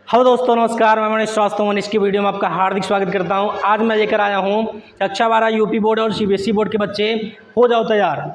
Hello दोस्तों, नमस्कार। मैं मनीष श्रीवास्तव मनीष की वीडियो में आपका हार्दिक स्वागत करता हूं। आज मैं लेकर आया हूं कक्षा 12 यूपी बोर्ड और सीबीएसई बोर्ड के बच्चे हो जाओ तैयार।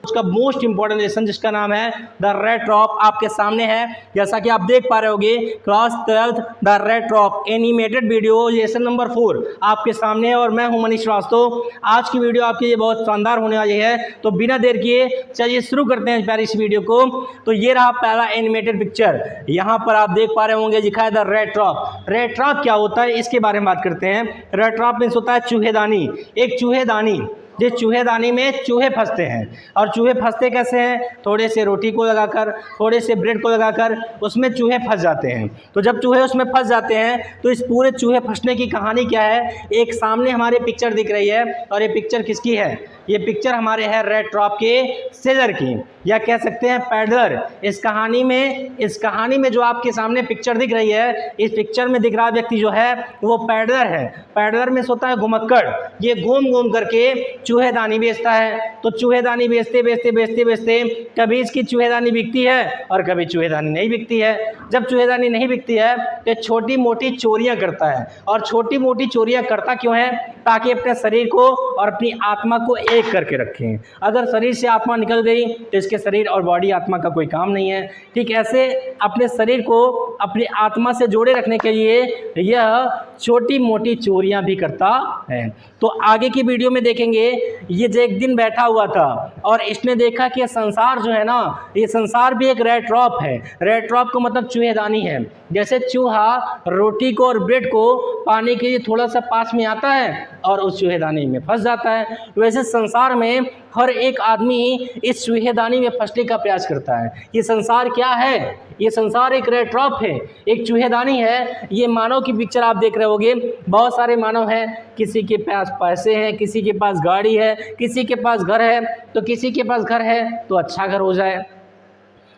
उसका मोस्ट इंपॉर्टेंट लेसन जिसका नाम है द रेड ड्रॉप आपके सामने है। जैसा कि आप देख पा रहे होगे, class 12 the red drop animated video lesson number 4 आपके सामने है और मैं हूं मनीष श्रीवास्तव। आज की वीडियो आपके लिए बहुत शानदार होने वाली है, तो बिना देर किए चलिए शुरू करते हैं प्यारी इस वीडियो को। तो ये रहा पहला एनिमेटेड पिक्चर। यहाँ पर आप देख पा रहे होंगे लिखा है the red drop. Red drop क्या होता है इसके बारे में बात करते हैं। रेड ड्रॉप मीन्स होता है चूहेदानी। एक चूहेदानी, जिस चूहेदानी में चूहे फंसते हैं। और चूहे फंसते कैसे हैं? थोड़े से रोटी को लगाकर, थोड़े से ब्रेड को लगाकर उसमें चूहे फंस जाते हैं। तो जब चूहे उसमें फंस जाते हैं तो इस पूरे चूहे फंसने की कहानी क्या है? एक सामने हमारे पिक्चर दिख रही है और ये पिक्चर किसकी है? ये पिक्चर हमारे है रेड ड्रॉप के सेलर की, या कह सकते हैं पैडलर। इस कहानी में जो आपके सामने पिक्चर दिख रही है, इस पिक्चर में दिख रहा व्यक्ति जो है वो पैडलर है। पैडलर में होता है घुमक्कड़। ये घूम घूम करके चूहेदानी बेचता है। तो चूहेदानी बेचते बेचते बेचते बेचते कभी इसकी चूहेदानी बिकती है और कभी चूहेदानी नहीं बिकती है। जब चूहेदानी नहीं बिकती है तो छोटी मोटी चोरियां करता है। और छोटी मोटी चोरियां करता क्यों है? ताकि अपने शरीर को और अपनी आत्मा को एक करके रखें। अगर शरीर से आत्मा निकल गई तो इसके शरीर और बॉडी आत्मा का कोई काम नहीं है। ठीक ऐसे अपने शरीर को अपनी आत्मा से जोड़े रखने के लिए यह छोटी मोटी चोरियां भी करता है। तो आगे की वीडियो में देखेंगे, ये जो एक दिन बैठा हुआ था और इसने देखा कि संसार जो है ना, ये संसार भी एक रेड ड्रॉप है। रेड ड्रॉप का मतलब चूहेदानी है। जैसे चूहा रोटी को और ब्रेड को पाने के लिए थोड़ा सा पास में आता है और उस चूहेदानी में फंस जाता है, वैसे संसार में हर एक आदमी इस चूहेदानी में फंसने का प्रयास करता है। ये संसार क्या है? ये संसार एक रेड ड्रॉप है, एक चूहेदानी है। ये मानव की पिक्चर आप देख रहे होगे। बहुत सारे मानव हैं, किसी के पास पैसे हैं, किसी के पास गाड़ी है, किसी के पास घर है। तो किसी के पास घर है तो अच्छा घर हो जाए,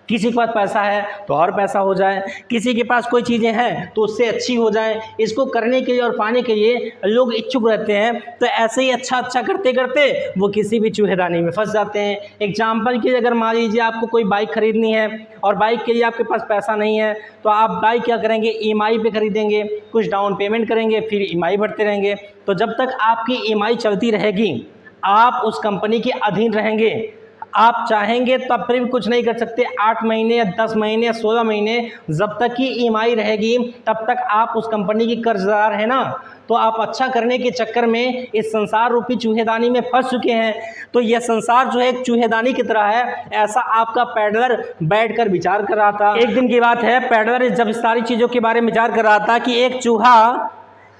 किसी के पास पैसा है तो और पैसा हो जाए, किसी के पास कोई चीज़ें हैं तो उससे अच्छी हो जाए। इसको करने के लिए और पाने के लिए लोग इच्छुक रहते हैं। तो ऐसे ही अच्छा करते करते वो किसी भी चूहेदानी में फंस जाते हैं। एग्जाम्पल के लिए अगर मान लीजिए आपको कोई बाइक खरीदनी है और बाइक के लिए आपके पास पैसा नहीं है, तो आप बाइक क्या करेंगे? EMI पे खरीदेंगे, कुछ डाउन पेमेंट करेंगे, फिर EMI भरते रहेंगे। तो जब तक आपकी EMI चलती रहेगी आप उस कंपनी के अधीन रहेंगे। आप चाहेंगे तब फिर भी कुछ नहीं कर सकते। 8 महीने या 10 महीने या 16 महीने जब तक की EMI रहेगी तब तक आप उस कंपनी की कर्जदार है ना। तो आप अच्छा करने के चक्कर में इस संसार रूपी चूहेदानी में फंस चुके हैं। तो यह संसार जो है एक चूहेदानी की तरह है, ऐसा आपका पैडलर बैठकर विचार कर रहा था। एक दिन की बात है, पैडलर जब इस सारी चीज़ों के बारे में विचार कर रहा था कि एक चूहा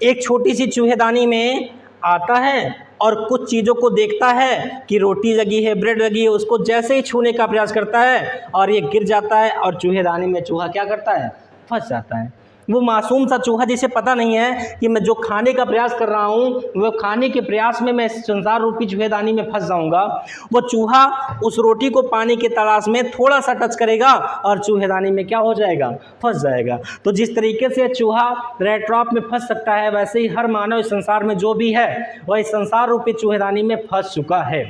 एक छोटी सी चूहेदानी में आता है और कुछ चीज़ों को देखता है कि रोटी लगी है, ब्रेड लगी है, उसको जैसे ही छूने का प्रयास करता है और ये गिर जाता है और चूहेदानी में चूहा क्या करता है? फंस जाता है। वो मासूम सा चूहा जिसे पता नहीं है कि मैं जो खाने का प्रयास कर रहा हूँ वो खाने के प्रयास में मैं संसार रूपी चूहेदानी में फंस जाऊँगा। वो चूहा उस रोटी को पाने की तलाश में थोड़ा सा टच करेगा और चूहेदानी में क्या हो जाएगा? फंस जाएगा। तो जिस तरीके से चूहा रेड ड्रॉप में फंस सकता है, वैसे ही हर मानव इस संसार में जो भी है वह इस संसार रूपी चूहेदानी में फंस चुका है।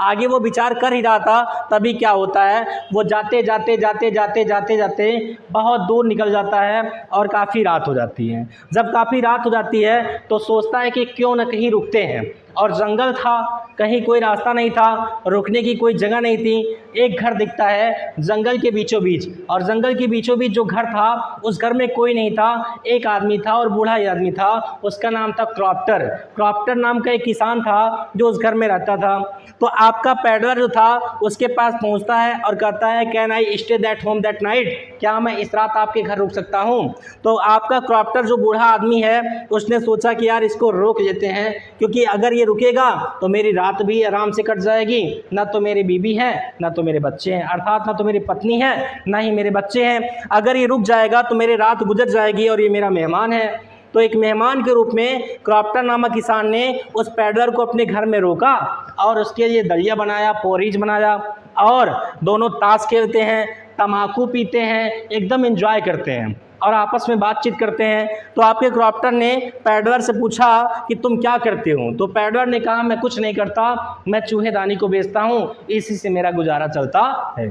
आगे वो विचार कर ही रहा था, तभी क्या होता है, वो जाते जाते जाते जाते जाते जाते बहुत दूर निकल जाता है और काफ़ी रात हो जाती है। जब काफ़ी रात हो जाती है तो सोचता है कि क्यों न कहीं रुकते हैं। और जंगल था, कहीं कोई रास्ता नहीं था, रुकने की कोई जगह नहीं थी। एक घर दिखता है जंगल के बीचों बीच, और जंगल के बीचों बीच जो घर था उस घर में कोई नहीं था। एक आदमी था और बूढ़ा ही आदमी था, उसका नाम था क्रॉप्टर। क्रॉप्टर नाम का एक किसान था जो उस घर में रहता था। तो आपका पैडलर जो था उसके पास पहुंचता है और कहता है, can I stay that home that night? क्या मैं इस रात आपके घर रुक सकता हूँ? तो आपका क्रॉप्टर जो बूढ़ा आदमी है उसने सोचा कि यार इसको रोक लेते हैं, क्योंकि अगर ये रुकेगा तो मेरी रात भी आराम से कट जाएगी। ना तो मेरी बीवी है ना तो मेरे बच्चे हैं, अर्थात ना तो मेरी पत्नी है ना ही मेरे बच्चे हैं। अगर ये रुक जाएगा तो मेरी रात गुजर जाएगी और ये मेरा मेहमान है। तो एक मेहमान के रूप में क्रॉप्टर नामक किसान ने उस पैडलर को अपने घर में रोका और उसके लिए दलिया बनाया, पोरीज बनाया, और दोनों ताश खेलते हैं, तम्बाकू पीते हैं, एकदम एंजॉय करते हैं और आपस में बातचीत करते हैं। तो आपके क्रॉप्टर ने पैडलर से पूछा कि तुम क्या करते हो? तो पैडलर ने कहा, मैं कुछ नहीं करता, मैं चूहेदानी को बेचता हूँ, इसी से मेरा गुजारा चलता है।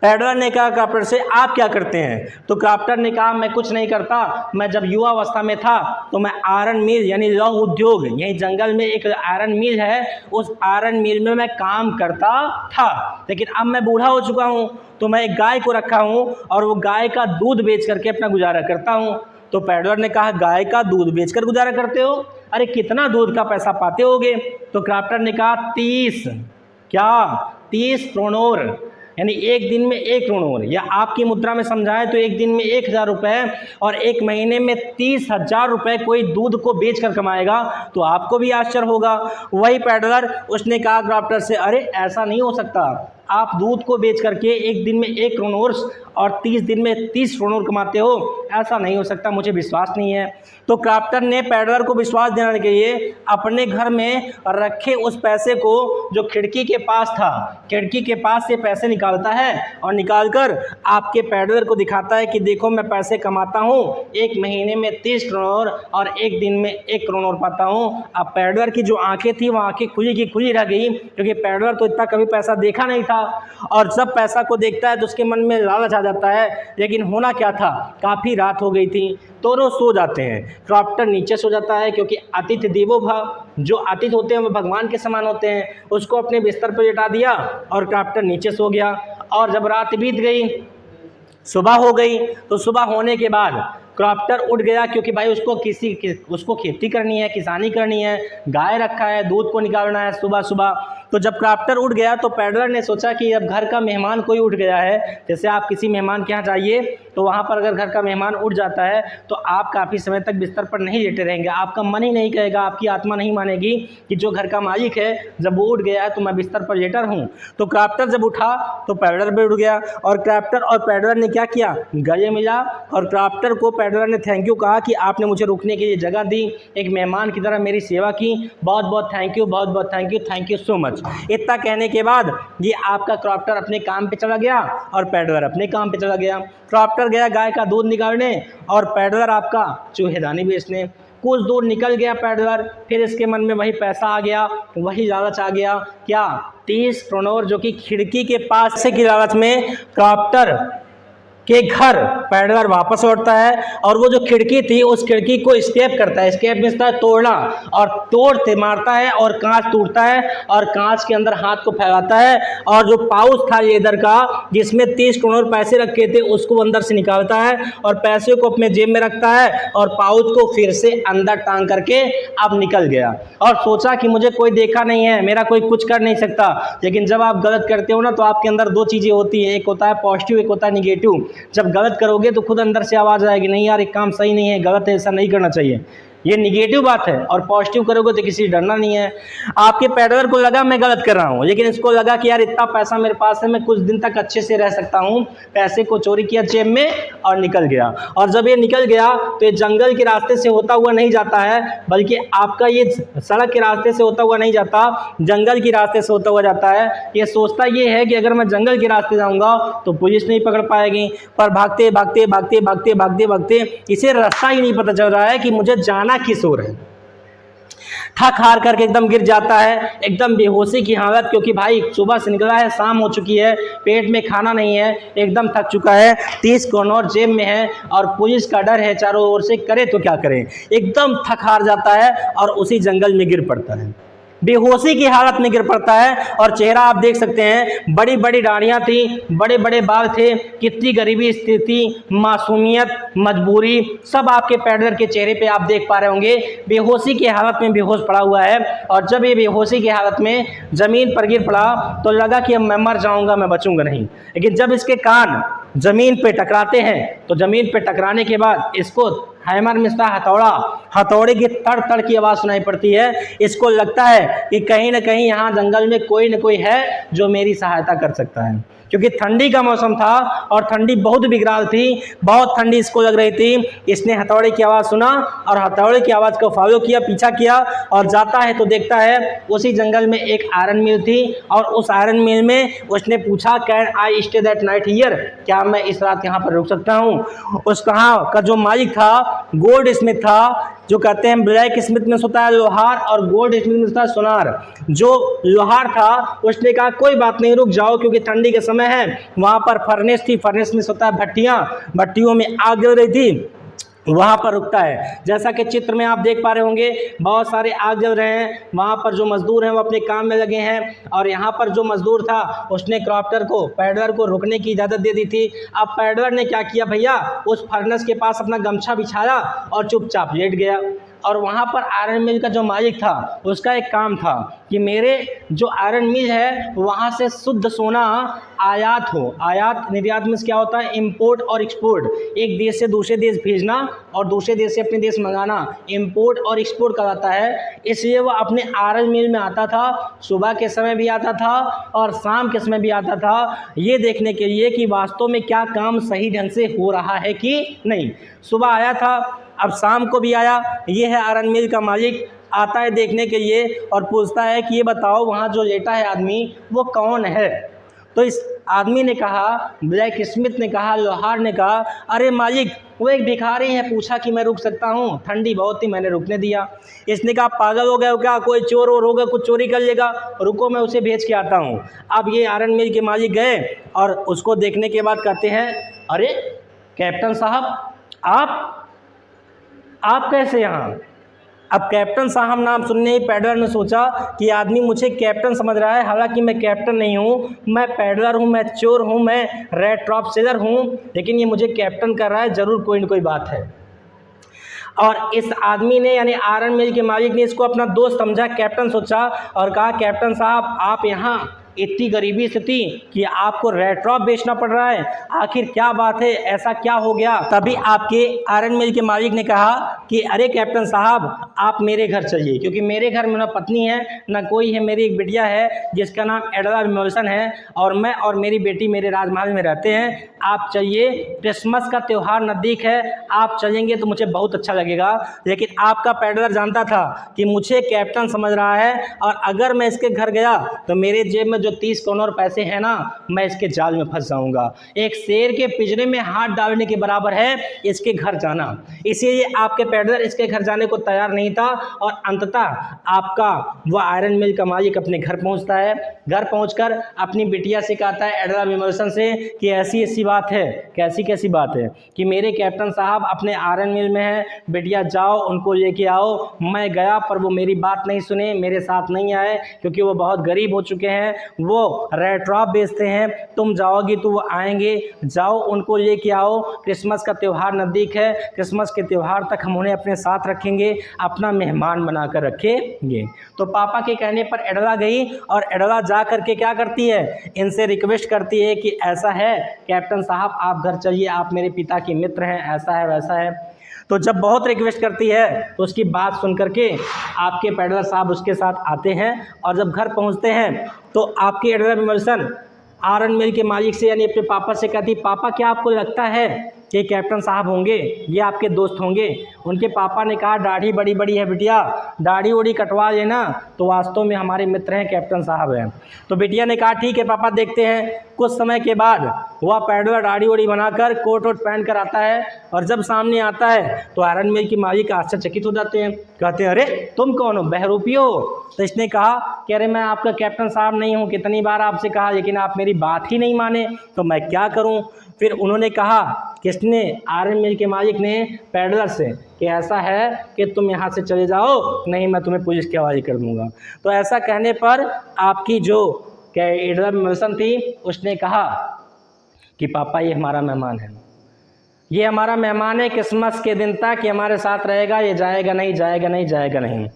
पैडलर ने कहा क्राफ्टर से आप क्या करते हैं? तो क्राफ्टर ने कहा मैं कुछ नहीं करता, मैं जब युवा अवस्था में था तो मैं आयरन मिल यानी लौह उद्योग, यही जंगल में एक आयरन मिल है, उस आयरन मिल में मैं काम करता था, लेकिन अब मैं बूढ़ा हो चुका हूँ तो मैं एक गाय को रखा हूँ और वो गाय का दूध बेच करके अपना गुजारा करता हूँ। तो पैडलर ने कहा गाय का दूध बेचकर गुजारा करते हो? अरे कितना दूध का पैसा पाते होगे? तो क्राफ्टर ने कहा 30 क्रोनोर, यानी एक दिन में 1 क्रोनोर, या आपकी मुद्रा में समझाएं तो एक दिन में 1000 रुपये और एक महीने में 30,000 रुपये कोई दूध को बेचकर कमाएगा तो आपको भी आश्चर्य होगा। वही पैडलर उसने कहा क्राफ्टर से अरे ऐसा नहीं हो सकता, आप दूध को बेच करके एक दिन में 1 क्रोनोर और 30 दिन में 30 क्रोनोर कमाते हो, ऐसा नहीं हो सकता, मुझे विश्वास नहीं है। तो क्राफ्टर ने पैडलर को विश्वास दिलाने के लिए अपने घर में रखे उस पैसे को जो खिड़की के पास था, खिड़की के पास से पैसे निकालता है और निकालकर आपके पैडलर को दिखाता है कि देखो मैं पैसे कमाता हूँ, एक महीने में 30 क्रोनोर और एक दिन में 1 क्रोनोर पाता हूँ। अब पैडलर की जो आंखें थी वो आंखें खुली की खुली रह गई, क्योंकि पैडलर तो इतना कभी पैसा देखा नहीं था और जब पैसा को देखता है तो उसके मन में लालच आ जाता है। लेकिन होना क्या था, काफ़ी रात हो गई थी, दोनों सो जाते हैं। क्राफ्टर नीचे सो जाता है क्योंकि अतिथि देवो भव, जो अतिथि होते हैं वो भगवान के समान होते हैं, उसको अपने बिस्तर पर लेटा दिया और क्राफ्टर नीचे सो गया। और जब रात बीत गई, सुबह हो गई, तो सुबह होने के बाद क्राफ्टर उठ गया, क्योंकि भाई उसको खेती करनी है, किसानी करनी है, गाय रखा है, दूध को निकालना है सुबह सुबह। तो जब क्राफ्टर उठ गया तो पैडलर ने सोचा कि अब घर का मेहमान कोई उठ गया है, जैसे आप किसी मेहमान के यहाँ जाइए तो वहाँ पर अगर घर का मेहमान उठ जाता है तो आप काफ़ी समय तक बिस्तर पर नहीं लेटे रहेंगे, आपका मन ही नहीं कहेगा, आपकी आत्मा नहीं मानेगी कि जो घर का मालिक है जब वो उठ गया है तो मैं बिस्तर पर लेटा रहूँ। तो क्राफ्टर जब उठा तो पैडलर भी उठ गया और क्राफ्टर और पैडलर ने क्या किया, गले मिला और क्राफ्टर को पैडलर ने थैंक यू कहा कि आपने मुझे रुकने के लिए जगह दी, एक मेहमान की तरह मेरी सेवा की, बहुत बहुत थैंक यू, बहुत बहुत थैंक यू सो मच। इतना कहने के बाद ये आपका क्राफ्टर अपने काम पे चला गया और पैडलर अपने काम पे चला गया। क्राफ्टर गया गाय का दूध निकालने और पैडलर आपका चूहेदानी बेचने। कुछ दूर निकल गया पैडलर, फिर इसके मन में वही पैसा आ गया, वही लालच आ गया, क्या 30 क्रोनोर, जो कि खिड़की के पास से की लालच में क्राफ्टर के घर पैडलर वापस लौटता है और वो जो खिड़की थी उस खिड़की को स्केप करता है, स्केप मिलता है तोड़ना, और तोड़ते मारता है और कांच टूटता है और कांच के अंदर हाथ को फैलाता है और जो पाउच था लेदर का जिसमें 30 क्रोनोर पैसे रखे थे उसको अंदर से निकालता है और पैसे को अपने जेब में रखता है और पाउच को फिर से अंदर टांग करके अब निकल गया और सोचा कि मुझे कोई देखा नहीं है, मेरा कोई कुछ कर नहीं सकता। लेकिन जब आप गलत करते हो ना तो आपके अंदर दो चीज़ें होती हैं, एक होता है पॉजिटिव, एक होता है निगेटिव। जब गलत करोगे तो खुद अंदर से आवाज़ आएगी नहीं यार एक काम सही नहीं है, गलत है, ऐसा नहीं करना चाहिए, ये निगेटिव बात है। और पॉजिटिव करोगे तो किसी डरना नहीं है। आपके पैडलर को लगा मैं गलत कर रहा हूँ, लेकिन इसको लगा कि यार इतना पैसा मेरे पास है, मैं कुछ दिन तक अच्छे से रह सकता हूँ, पैसे को चोरी किया जेब में और निकल गया। और जब ये निकल गया तो ये जंगल के रास्ते से होता हुआ नहीं जाता है, बल्कि आपका ये सड़क के रास्ते से होता हुआ नहीं जाता, जंगल के रास्ते से होता हुआ जाता है। ये सोचता ये है कि अगर मैं जंगल के रास्ते जाऊँगा तो पुलिस नहीं पकड़ पाएगी, पर भागते भागते भागते भागते भागते भागते इसे रास्ता ही नहीं पता चल रहा है कि मुझे जाना किस ओर है। थक हार करके एकदम गिर जाता है, एकदम बेहोशी की हालत, क्योंकि भाई सुबह से निकला है, शाम हो चुकी है, पेट में खाना नहीं है, एकदम थक चुका है, 30 क्रोनोर जेब में है और पुलिस का डर है चारों ओर से, करे तो क्या करे, एकदम थक हार जाता है और उसी जंगल में गिर पड़ता है, बेहोशी की हालत में गिर पड़ता है। और चेहरा आप देख सकते हैं, बड़ी बड़ी दाढ़ियाँ थी, बड़े बड़े बाल थे, कितनी गरीबी स्थिति, मासूमियत, मजबूरी, सब आपके पैडलर के चेहरे पे आप देख पा रहे होंगे। बेहोशी की हालत में बेहोश पड़ा हुआ है और जब ये बेहोशी की हालत में ज़मीन पर गिर पड़ा तो लगा कि अब मैं मर जाऊँगा, मैं बचूँगा नहीं। लेकिन जब इसके कान ज़मीन पे टकराते हैं तो ज़मीन पे टकराने के बाद इसको हैमर मिलता है, हथौड़े की तड़ तड़ की आवाज़ सुनाई पड़ती है। इसको लगता है कि कहीं ना कहीं यहाँ जंगल में कोई न कोई है जो मेरी सहायता कर सकता है, क्योंकि ठंडी का मौसम था और ठंडी बहुत विकराल थी, बहुत ठंडी इसको लग रही थी। इसने हथौड़े की आवाज़ सुना और हथौड़े की आवाज़ को फॉलो किया, पीछा किया और जाता है तो देखता है उसी जंगल में एक आयरन मिल थी और उस आयरन मिल में उसने पूछा can I stay that night here, क्या मैं इस रात यहाँ पर रुक सकता हूँ। उस कहाँ का जो मालिक था गोल्ड स्मिथ था, जो कहते हैं ब्लैक स्मिथ में होता है लोहार और गोल्ड स्मिथ में होता है सोनार। जो लोहार था उसने कहा कोई बात नहीं, रुक जाओ, क्योंकि ठंडी के समय है, वहां पर फर्नेस थी, फर्नेस में होता है भट्टियां, भट्टियों में आग जल रही थी, वहाँ पर रुकता है। जैसा कि चित्र में आप देख पा रहे होंगे, बहुत सारे आग जल रहे हैं, वहाँ पर जो मजदूर हैं वो अपने काम में लगे हैं, और यहाँ पर जो मजदूर था उसने क्रॉप्टर को, पैडलर को रुकने की इजाज़त दे दी थी। अब पैडलर ने क्या किया भैया, उस फर्नेस के पास अपना गमछा बिछाया और चुपचाप लेट गया। और वहाँ पर आयरन मिल का जो मालिक था उसका एक काम था कि मेरे जो आयरन मिल है वहाँ से शुद्ध सोना आयात हो। आयात निर्यात में क्या होता है, इंपोर्ट और एक्सपोर्ट, एक देश से दूसरे देश भेजना और दूसरे देश से अपने देश मंगाना, इंपोर्ट और एक्सपोर्ट कराता है। इसलिए वह अपने आयरन मिल में आता था, सुबह के समय भी आता था और शाम के समय भी आता था, ये देखने के लिए कि वास्तव में क्या काम सही ढंग से हो रहा है कि नहीं। सुबह आया था, अब शाम को भी आया। ये है आयरन मिल का मालिक, आता है देखने के लिए और पूछता है कि ये बताओ वहाँ जो लेटा है आदमी वो कौन है। तो इस आदमी ने कहा, ब्लैक स्मिथ ने कहा, लोहार ने कहा, अरे मालिक वो एक भिखारी है, पूछा कि मैं रुक सकता हूँ, ठंडी बहुत थी मैंने रुकने दिया। इसने कहा पागल हो गए हो क्या, कोई चोर वोर होगा कुछ चोरी कर लेगा, रुको मैं उसे भेज के आता हूँ। अब ये आयरन मिल के मालिक गए और उसको देखने के बाद कहते हैं, अरे कैप्टन साहब आप कैसे यहाँ। अब कैप्टन साहब नाम सुनने ही पैडलर ने सोचा कि आदमी मुझे कैप्टन समझ रहा है, हालांकि मैं कैप्टन नहीं हूँ, मैं पैडलर हूँ, मैं चोर हूँ, मैं रेड ट्रॉप सेलर हूँ, लेकिन ये मुझे कैप्टन कर रहा है, ज़रूर कोई न कोई बात है। और इस आदमी ने यानी आयरन मिल के मालिक ने इसको अपना दोस्त समझा, कैप्टन सोचा और कहा कैप्टन साहब आप यहाँ इतनी गरीबी स्थिति कि आपको रेड ट्रॉप बेचना पड़ रहा है, आखिर क्या बात है, ऐसा क्या हो गया। तभी आपके आयरन मिल के मालिक ने कहा कि अरे कैप्टन साहब आप मेरे घर चलिए, क्योंकि मेरे घर में ना पत्नी है ना कोई है, मेरी एक बिटिया है जिसका नाम एडला विमोचन है, और मैं और मेरी बेटी मेरे राजमहल में रहते हैं। आप चलिए, क्रिसमस का त्यौहार नज़दीक है, आप चलेंगे तो मुझे बहुत अच्छा लगेगा। लेकिन आपका पैडलर जानता था कि मुझे कैप्टन समझ रहा है, और अगर मैं इसके घर गया तो मेरे जेब में जो 30 करोड़ पैसे हैं ना, मैं इसके जाल में फंस जाऊंगा। एक शेर के पिंजरे में हाथ डालने के बराबर है इसके घर जाना। इसीलिए आपके पैडलर इसके घर जाने को तैयार नहीं था, और अंततः आपका वह आयरन मिल का मालिक अपने घर पहुंचता है। घर पहुंचकर अपनी बिटिया से कहता है एडला विमोचन से कि ऐसी ऐसी बात है, कैसी कैसी बात है, कि मेरे कैप्टन साहब अपने आयरन मिल में है, बिटिया जाओ उनको लेके आओ। मैं गया पर वो मेरी बात नहीं सुने, मेरे साथ नहीं आए, क्योंकि वो बहुत गरीब हो चुके हैं, वो रेड ट्रॉप बेचते हैं। तुम जाओगी तो वो आएंगे, जाओ उनको लेके आओ, क्रिसमस का त्यौहार नज़दीक है, क्रिसमस के त्यौहार तक हम उन्हें अपने साथ रखेंगे, अपना मेहमान बनाकर रखेंगे। तो पापा के कहने पर एडला गई, और एडला जा करके क्या करती है, इनसे रिक्वेस्ट करती है कि ऐसा है कैप्टन साहब आप घर चलिए, आप मेरे पिता के मित्र हैं, ऐसा है वैसा है। तो जब बहुत रिक्वेस्ट करती है तो उसकी बात सुन करके आपके पैडलर साहब उसके साथ आते हैं, और जब घर पहुंचते हैं तो आपके एडलर विमोचन आयरन मिल के मालिक से यानी अपने पापा से कहती, पापा क्या आपको लगता है कि कैप्टन साहब होंगे, ये आपके दोस्त होंगे। उनके पापा ने कहा दाढ़ी बड़ी बड़ी है बिटिया, दाढ़ी वोड़ी कटवा लेना, तो वास्तव में हमारे मित्र हैं, कैप्टन साहब हैं। तो बिटिया ने कहा ठीक है पापा देखते हैं। कुछ समय के बाद वह पैडलर दाढ़ी वोड़ी बनाकर कोट वोट पहन कर आता है, और जब सामने आता है तो आयरन मिल की मालिक आश्चर्यचकित हो जाते हैं, कहते हैं अरे तुम कौन हो, बहरूपी हो। तो इसने कहा कि अरे मैं आपका कैप्टन साहब नहीं हूँ, कितनी बार आपसे कहा लेकिन आप मेरी बात ही नहीं माने, तो मैं क्या करूँ। फिर उन्होंने कहा, किसने, आयरन मिल के मालिक ने पैडलर से, कि ऐसा है कि तुम यहाँ से चले जाओ, नहीं मैं तुम्हें पुलिस के हवाले कर दूंगा। तो ऐसा कहने पर आपकी जो एडला विमोचन थी उसने कहा कि पापा ये हमारा मेहमान है, ये हमारा मेहमान है, क्रिसमस के दिन तक ये हमारे साथ रहेगा, ये जाएगा नहीं जाएगा नहीं जाएगा नहीं।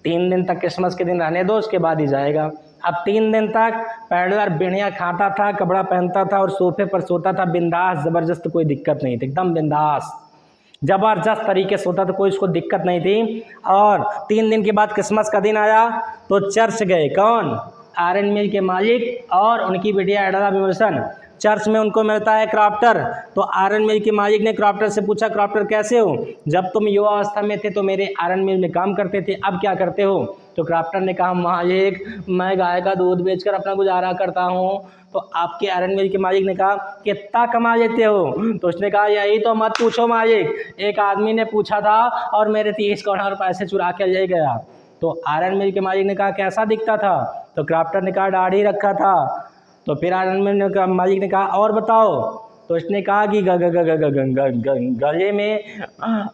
3 दिन तक क्रिसमस के दिन रहने दो, उसके बाद ही जाएगा। अब 3 दिन तक पैडलर बढ़िया खाता था, कपड़ा पहनता था और सोफे पर सोता था, बिंदास, ज़बरदस्त, कोई दिक्कत नहीं थी, एकदम बिंदास ज़बरदस्त तरीके से सोता था, कोई उसको दिक्कत नहीं थी। और 3 दिन के बाद क्रिसमस का दिन आया तो चर्च गए, कौन, आयरन मिल के मालिक और उनकी बिटिया एडला विमोचन चर्च में उनको मिलता है क्राफ्टर। तो आयरन मिल के मालिक ने क्राफ्टर से पूछा, क्राफ्टर कैसे हो? जब तुम युवा अवस्था में थे तो मेरे आयरन मिल में काम करते थे, अब क्या करते हो? तो क्राफ्टर ने कहा, मालिक मैं गाय का दूध बेचकर अपना गुजारा करता हूँ। तो आपके आयरन मिल के मालिक ने कहा, कितना कमा लेते हो? तो उसने कहा, यही तो मत पूछो मालिक, एक आदमी ने पूछा था और मेरे 30 करोड़ पैसे चुरा के ले गया। तो आयरन मिल के मालिक ने कहा, कैसा दिखता था? तो क्राफ्टर ने कहा, दाढ़ी रखा था। तो फिर आयरन मिल के मालिक ने कहा, और बताओ? तो उसने कहा कि गले में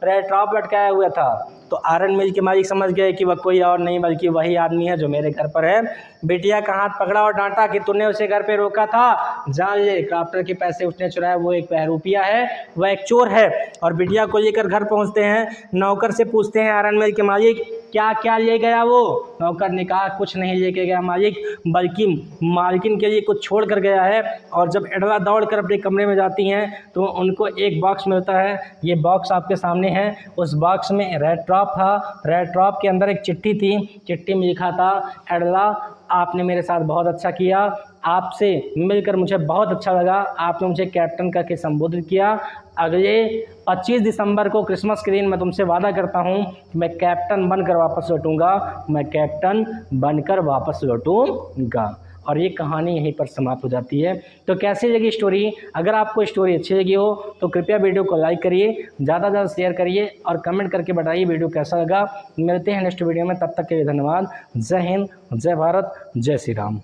रेड टॉप लटकाया हुआ था। तो आयरन मिल के मालिक समझ गए कि वह कोई और नहीं बल्कि वही आदमी है जो मेरे घर पर है। बिटिया का हाथ पकड़ा और डांटा कि तूने उसे घर पे रोका था, जान ले क्राफ्टर के पैसे उसने चुराया, वो एक बहरूपिया है, वह एक चोर है। और बिटिया को लेकर घर पहुंचते हैं, नौकर से पूछते हैं आयरन मिल के मालिक, क्या क्या ले गया वो? नौकर ने कहा, कुछ नहीं लेके गया मालिक, बल्कि मालकिन के लिए कुछ छोड़ कर गया है। और जब एडला दौड़ कर अपने कमरे में जाती हैं तो उनको एक बॉक्स मिलता है, ये बॉक्स आपके सामने है। उस बॉक्स में रेड ड्रॉप था, रेड ड्रॉप के अंदर एक चिट्ठी थी, चिट्ठी में लिखा था, एडला आपने मेरे साथ बहुत अच्छा किया, आपसे मिलकर मुझे बहुत अच्छा लगा, आपने मुझे कैप्टन करके संबोधित किया। अगले 25 दिसंबर को क्रिसमस के दिन मैं तुमसे वादा करता हूँ कि मैं कैप्टन बनकर वापस लौटूंगा, मैं कैप्टन बनकर वापस लौटूंगा। और ये कहानी यहीं पर समाप्त हो जाती है। तो कैसी लगी स्टोरी? अगर आपको स्टोरी अच्छी लगी हो तो कृपया वीडियो को लाइक करिए, ज़्यादा से ज़्यादा शेयर करिए और कमेंट करके बताइए वीडियो कैसा लगा। मिलते हैं नेक्स्ट वीडियो में, तब तक के लिए धन्यवाद। जय हिंद, जय भारत, जय श्री राम।